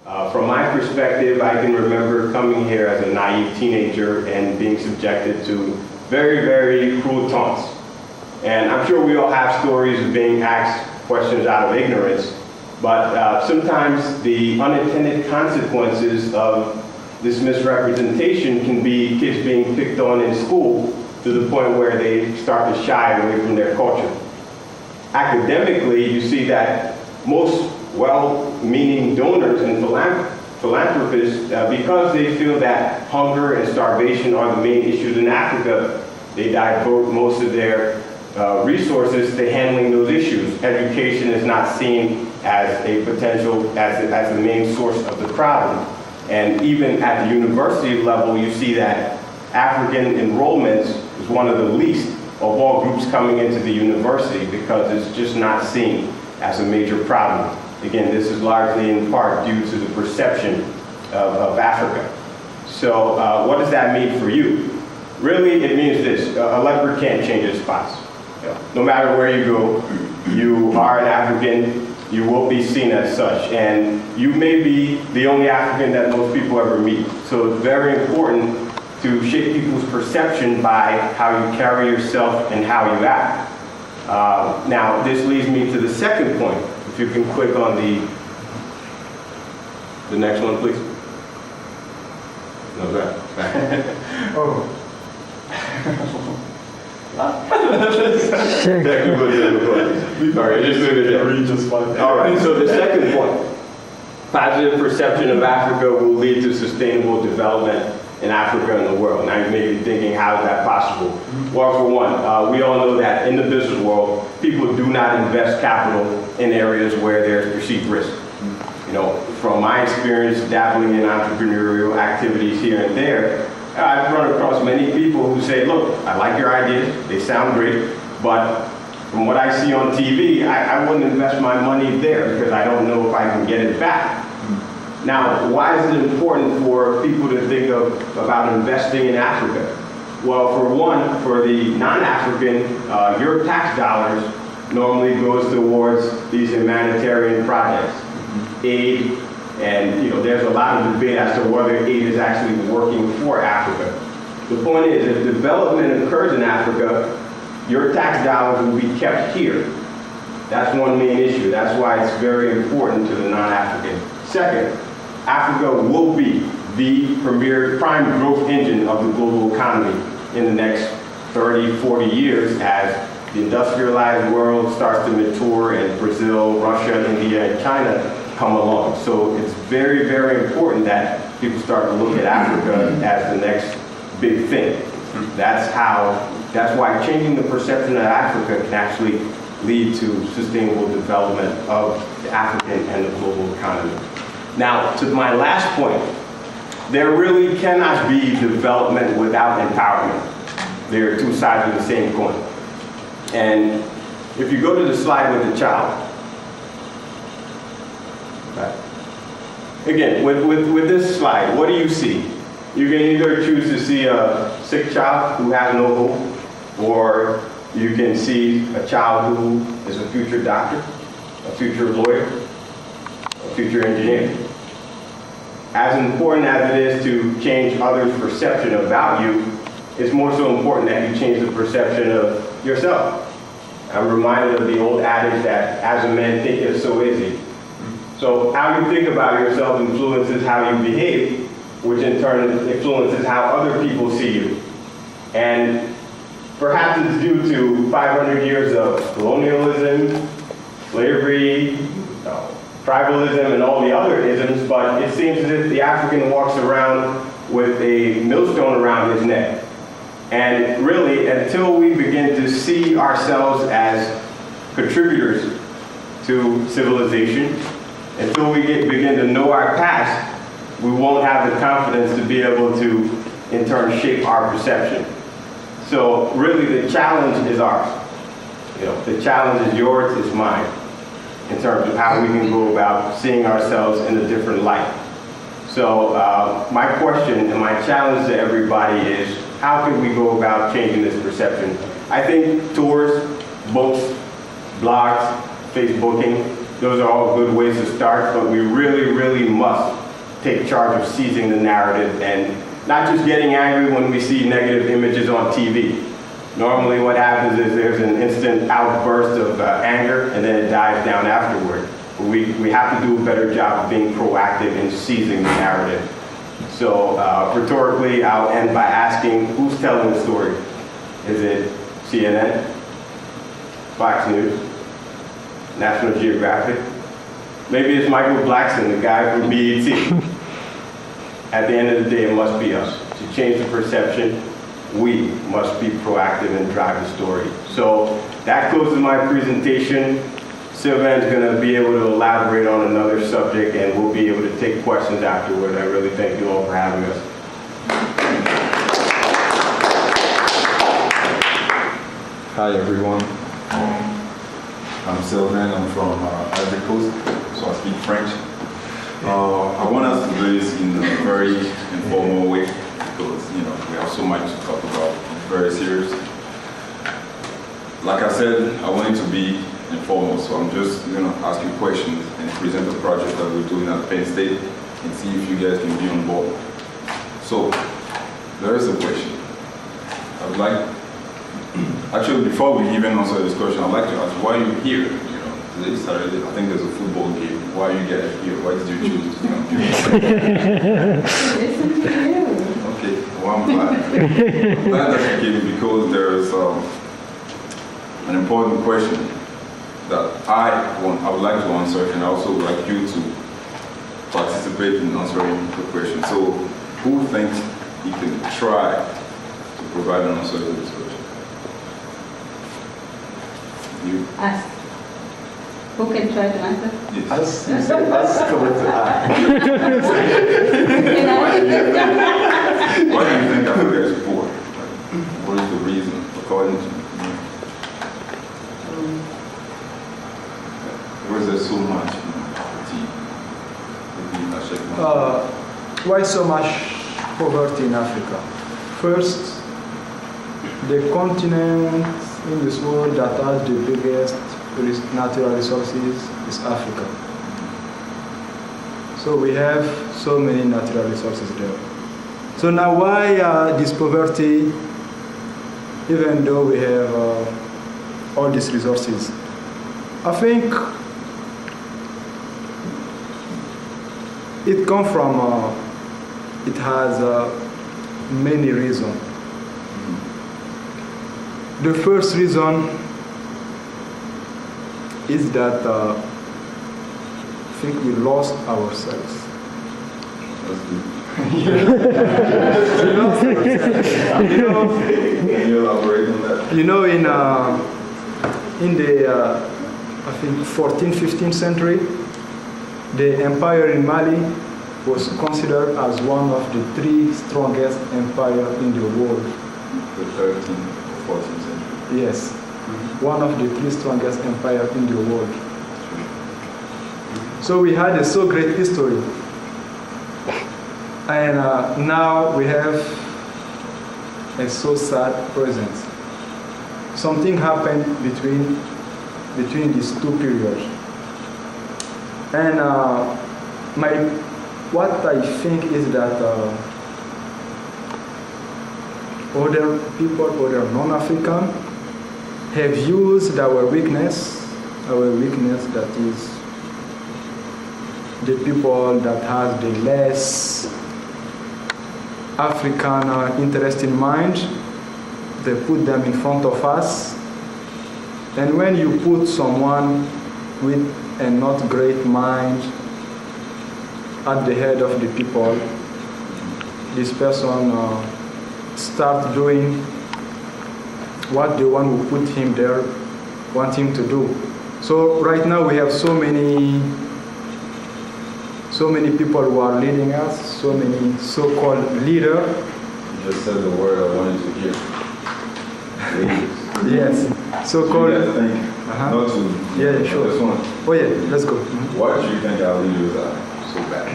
From my perspective, I can remember coming here as a naive teenager and being subjected to very, very cruel taunts. And I'm sure we all have stories of being asked questions out of ignorance, but sometimes the unintended consequences of this misrepresentation can be kids being picked on in school to the point where they start to shy away from their culture. Academically, you see that most well-meaning donors and philanthropists, because they feel that hunger and starvation are the main issues in Africa, they divert most of their resources to handling those issues. Education is not seen as a potential, as the main source of the problem. And even at the university level, you see that African enrollments is one of the least of all groups coming into the university because it's just not seen as a major problem. Again, this is largely in part due to the perception of Africa. So what does that mean for you? Really, it means this: a leopard can't change its spots. No matter where you go, you are an African, you will be seen as such, and you may be the only African that most people ever meet. So it's very important to shape people's perception by how you carry yourself and how you act. Now, this leads me to the second point. If you can click on the next one, please. No, that. Oh. Technical difficulties. Sorry, I just did it. Read just fine. All right, so the second point, positive perception of Africa will lead to sustainable development in Africa and the world. Now you may be thinking, how is that possible? Well, for one, we all know that in the business world, people do not invest capital in areas where there's perceived risk. You know, from my experience dabbling in entrepreneurial activities here and there, I've run across many people who say, look, I like your ideas, they sound great, but from what I see on TV, I wouldn't invest my money there because I don't know if I can get it back. Now, why is it important for people to think about investing in Africa? Well, for one, for the non-African, your tax dollars normally goes towards these humanitarian projects, aid, and there's a lot of debate as to whether aid is actually working for Africa. The point is, if development occurs in Africa, your tax dollars will be kept here. That's one main issue. That's why it's very important to the non-African. Second, Africa will be the premier prime growth engine of the global economy in the next 30, 40 years as the industrialized world starts to mature and Brazil, Russia, India, and China come along. So it's very, very important that people start to look at Africa as the next big thing. That's why changing the perception of Africa can actually lead to sustainable development of the African and the global economy. Now, to my last point, there really cannot be development without empowerment. They're two sides of the same coin. And if you go to the slide with the child, again, with this slide, what do you see? You can either choose to see a sick child who has no hope, or you can see a child who is a future doctor, a future lawyer, a future engineer. As important as it is to change others' perception about you, it's more so important that you change the perception of yourself. I'm reminded of the old adage that as a man thinketh, so is he. So how you think about yourself influences how you behave, which in turn influences how other people see you. And perhaps it's due to 500 years of colonialism, slavery, tribalism, and all the other isms, but it seems as if the African walks around with a millstone around his neck. And really, until we begin to see ourselves as contributors to civilization, until we begin to know our past, we won't have the confidence to be able to, in turn, shape our perception. So really, the challenge is ours. The challenge is yours, it's mine, in terms of how we can go about seeing ourselves in a different light. So my question and my challenge to everybody is, how can we go about changing this perception? I think tours, books, blogs, Facebooking Those are all good ways to start, but we really, really must take charge of seizing the narrative and not just getting angry when we see negative images on TV. Normally what happens is there's an instant outburst of anger and then it dies down afterward. But we have to do a better job of being proactive in seizing the narrative. So rhetorically, I'll end by asking, who's telling the story? Is it CNN, Fox News, National Geographic? Maybe it's Michael Blackson, the guy from BET. At the end of the day, it must be us. To change the perception, we must be proactive and drive the story. So that closes my presentation. Sylvain's going to be able to elaborate on another subject, and we'll be able to take questions afterward. I really thank you all for having us. Hi everyone. I'm Sylvain. I'm from Ivory Coast, so I speak French. I want us to do this in a very informal way because we have so much to talk about. It's very serious. Like I said, I want it to be informal, so I'm just ask you questions and present the project that we're doing at Penn State and see if you guys can be on board. So there is a question. I would like, actually before we even answer this question, I'd like to ask why you're here. Today Saturday, I think there's a football game. Why are you guys here? Why did you choose to come here? Listen to you. Okay, well I'm glad. I'm glad that you came because there's an important question that I would like to answer, and I also would like you to participate in answering the question. So, who thinks he can try to provide an answer to this question? You? Us. Who can try to answer? Yes. Us, you say us coming to I. Why do you think Africa is poor? What is the reason, according to you? Why is there so much poverty? Why so much poverty in Africa? First, the continent in this world that has the biggest natural resources is Africa. So we have so many natural resources there. So now why this poverty, even though we have all these resources? I think it comes from, it has many reasons. The first reason is that I think we lost ourselves. That's good. We lost ourselves. Can you elaborate on that? In the I think 14th, 15th century, the empire in Mali was considered as one of the 3 strongest empires in the world. The 13th or 14th century? Yes, one of the 3 strongest empires in the world. So we had a so great history. And now we have a so sad present. Something happened between these 2 periods. And what I think is that other people, other non-African, have used our weakness that is the people that have the less African interest in mind. They put them in front of us. And when you put someone with a not great mind at the head of the people, this person starts doing what the one who put him there want him to do. So right now we have so many people who are leading us, so many so-called leaders. You just said the word I wanted to hear. Leaders. Yes, so-called. Not to. Yeah, sure. This one. Oh yeah, let's go. Why do you think our leaders are so bad?